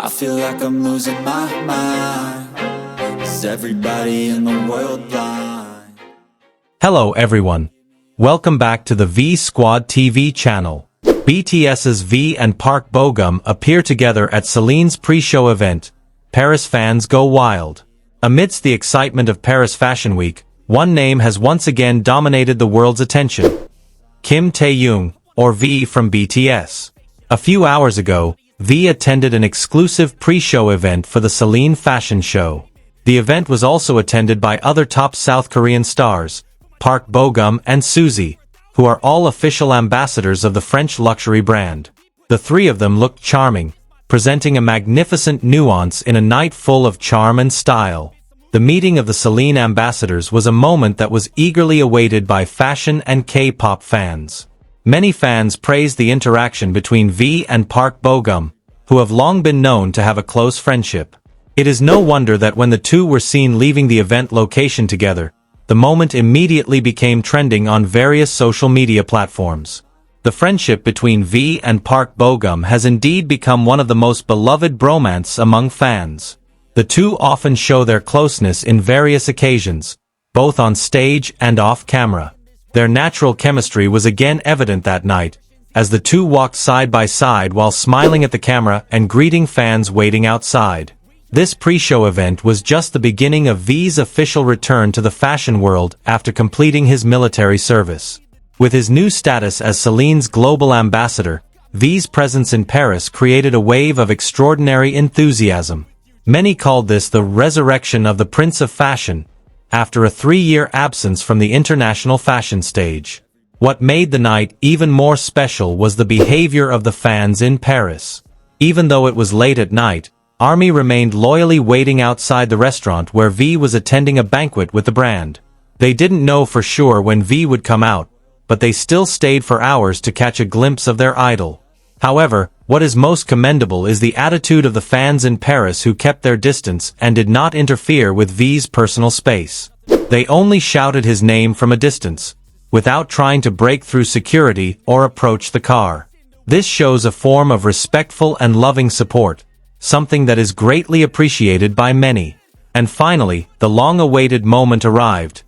I feel like I'm losing my mind. Is everybody in the world blind? Hello everyone. Welcome back to the V Squad TV channel. BTS's V and Park Bogum appear together at Celine's pre-show event. Paris fans go wild. Amidst the excitement of Paris Fashion Week, one name has once again dominated the world's attention. Kim Taehyung, or V from BTS. A few hours ago, V attended an exclusive pre-show event for the Celine fashion show. The event was also attended by other top South Korean stars, Park Bogum and Suzy, who are all official ambassadors of the French luxury brand. The three of them looked charming, presenting a magnificent nuance in a night full of charm and style. The meeting of the Celine ambassadors was a moment that was eagerly awaited by fashion and K-pop fans. Many fans praised the interaction between V and Park Bogum, who have long been known to have a close friendship. It is no wonder that when the two were seen leaving the event location together, the moment immediately became trending on various social media platforms. The friendship between V and Park Bogum has indeed become one of the most beloved bromance among fans. The two often show their closeness in various occasions, both on stage and off camera. Their natural chemistry was again evident that night, as the two walked side by side while smiling at the camera and greeting fans waiting outside. This pre-show event was just the beginning of V's official return to the fashion world after completing his military service. With his new status as Celine's global ambassador, V's presence in Paris created a wave of extraordinary enthusiasm. Many called this the resurrection of the Prince of Fashion, after a 3-year absence from the international fashion stage. What made the night even more special was the behavior of the fans in Paris. Even though it was late at night, ARMY remained loyally waiting outside the restaurant where V was attending a banquet with the brand. They didn't know for sure when V would come out, but they still stayed for hours to catch a glimpse of their idol. However, what is most commendable is the attitude of the fans in Paris who kept their distance and did not interfere with V's personal space. They only shouted his name from a distance, without trying to break through security or approach the car. This shows a form of respectful and loving support, something that is greatly appreciated by many. And finally, the long-awaited moment arrived.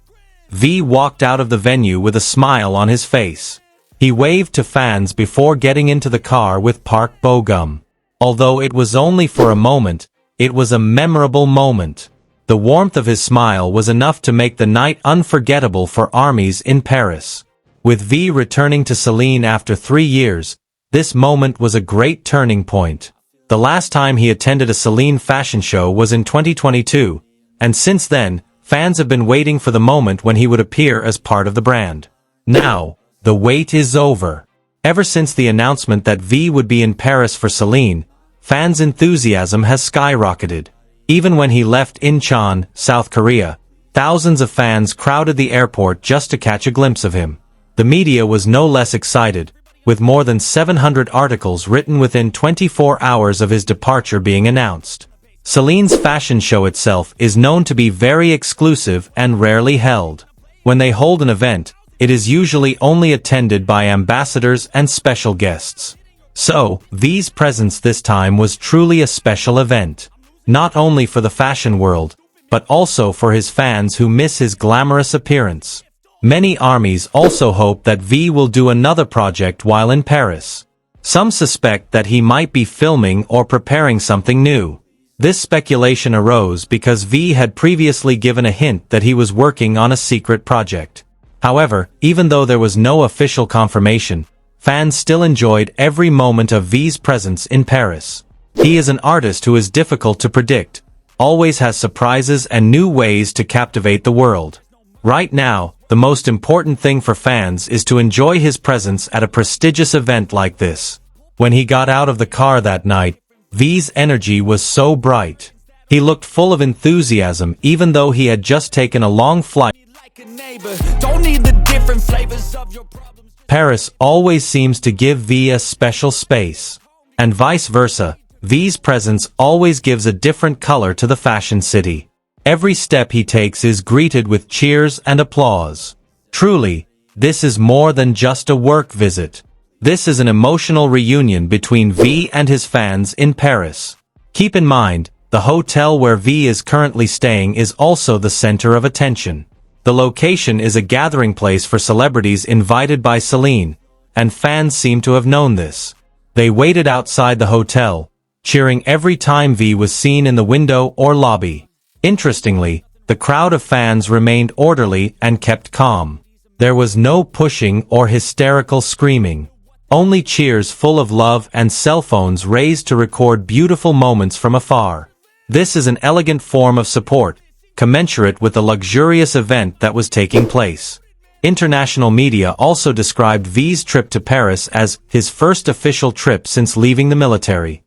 V walked out of the venue with a smile on his face. He waved to fans before getting into the car with Park Bogum. Although it was only for a moment, it was a memorable moment. The warmth of his smile was enough to make the night unforgettable for ARMYs in Paris. With V returning to Celine after 3 years, this moment was a great turning point. The last time he attended a Celine fashion show was in 2022, and since then, fans have been waiting for the moment when he would appear as part of the brand. Now, the wait is over. Ever since the announcement that V would be in Paris for Celine, fans' enthusiasm has skyrocketed. Even when he left Incheon, South Korea, thousands of fans crowded the airport just to catch a glimpse of him. The media was no less excited, with more than 700 articles written within 24 hours of his departure being announced. Celine's fashion show itself is known to be very exclusive and rarely held. When they hold an event, it is usually only attended by ambassadors and special guests. So, V's presence this time was truly a special event. Not only for the fashion world, but also for his fans who miss his glamorous appearance. Many ARMYs also hope that V will do another project while in Paris. Some suspect that he might be filming or preparing something new. This speculation arose because V had previously given a hint that he was working on a secret project. However, even though there was no official confirmation, fans still enjoyed every moment of V's presence in Paris. He is an artist who is difficult to predict, always has surprises and new ways to captivate the world. Right now, the most important thing for fans is to enjoy his presence at a prestigious event like this. When he got out of the car that night, V's energy was so bright. He looked full of enthusiasm even though he had just taken a long flight. Paris always seems to give V a special space. And vice versa, V's presence always gives a different color to the fashion city. Every step he takes is greeted with cheers and applause. Truly, this is more than just a work visit. This is an emotional reunion between V and his fans in Paris. Keep in mind, the hotel where V is currently staying is also the center of attention. The location is a gathering place for celebrities invited by Celine, and fans seem to have known this. They waited outside the hotel, cheering every time V was seen in the window or lobby. Interestingly, the crowd of fans remained orderly and kept calm. There was no pushing or hysterical screaming. Only cheers full of love and cell phones raised to record beautiful moments from afar. This is an elegant form of support, commensurate with the luxurious event that was taking place. International media also described V's trip to Paris as his first official trip since leaving the military.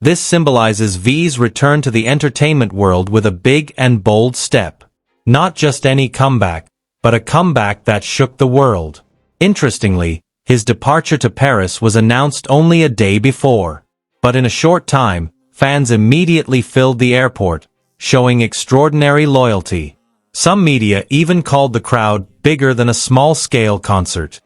This symbolizes V's return to the entertainment world with a big and bold step. Not just any comeback, but a comeback that shook the world. Interestingly, his departure to Paris was announced only a day before. But in a short time, fans immediately filled the airport, showing extraordinary loyalty. Some media even called the crowd bigger than a small-scale concert.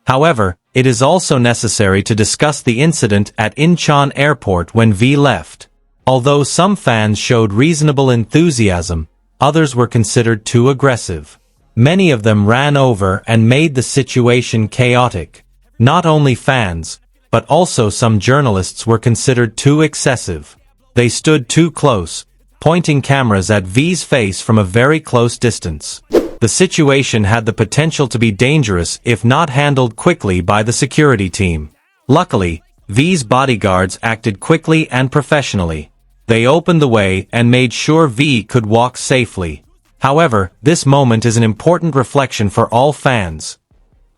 However, it is also necessary to discuss the incident at Incheon Airport when V left. Although some fans showed reasonable enthusiasm, others were considered too aggressive. Many of them ran over and made the situation chaotic. Not only fans, but also some journalists were considered too excessive. They stood too close, pointing cameras at V's face from a very close distance. The situation had the potential to be dangerous if not handled quickly by the security team. Luckily, V's bodyguards acted quickly and professionally. They opened the way and made sure V could walk safely. However, this moment is an important reflection for all fans.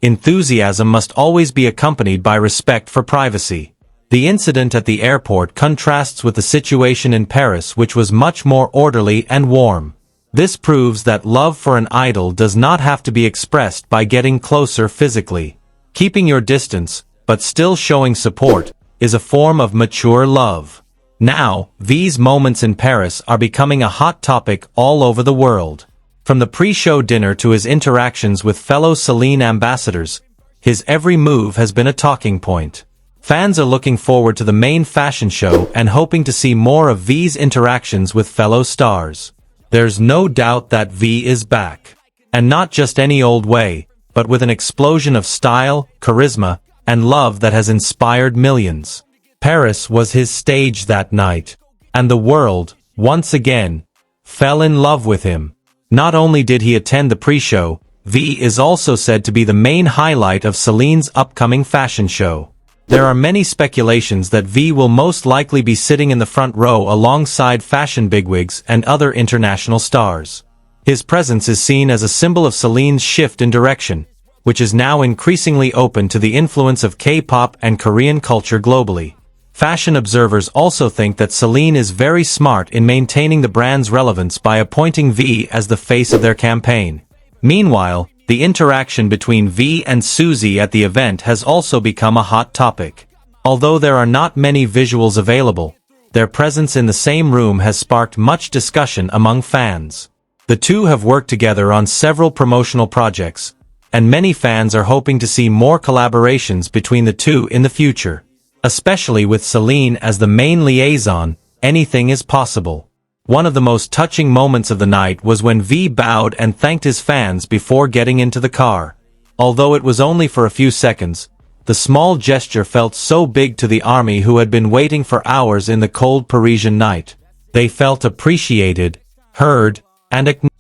Enthusiasm must always be accompanied by respect for privacy. The incident at the airport contrasts with the situation in Paris, which was much more orderly and warm. This proves that love for an idol does not have to be expressed by getting closer physically. Keeping your distance, but still showing support, is a form of mature love. Now, V's moments in Paris are becoming a hot topic all over the world. From the pre-show dinner to his interactions with fellow Celine ambassadors, his every move has been a talking point. Fans are looking forward to the main fashion show and hoping to see more of V's interactions with fellow stars. There's no doubt that V is back. And not just any old way, but with an explosion of style, charisma, and love that has inspired millions. Paris was his stage that night. And the world, once again, fell in love with him. Not only did he attend the pre-show, V is also said to be the main highlight of Celine's upcoming fashion show. There are many speculations that V will most likely be sitting in the front row alongside fashion bigwigs and other international stars. His presence is seen as a symbol of Celine's shift in direction, which is now increasingly open to the influence of K-pop and Korean culture globally. Fashion observers also think that Celine is very smart in maintaining the brand's relevance by appointing V as the face of their campaign. Meanwhile, the interaction between V and Suzy at the event has also become a hot topic. Although there are not many visuals available, their presence in the same room has sparked much discussion among fans. The two have worked together on several promotional projects, and many fans are hoping to see more collaborations between the two in the future. Especially with Celine as the main liaison, anything is possible. One of the most touching moments of the night was when V bowed and thanked his fans before getting into the car. Although it was only for a few seconds, the small gesture felt so big to the army who had been waiting for hours in the cold Parisian night. They felt appreciated, heard, and acknowledged.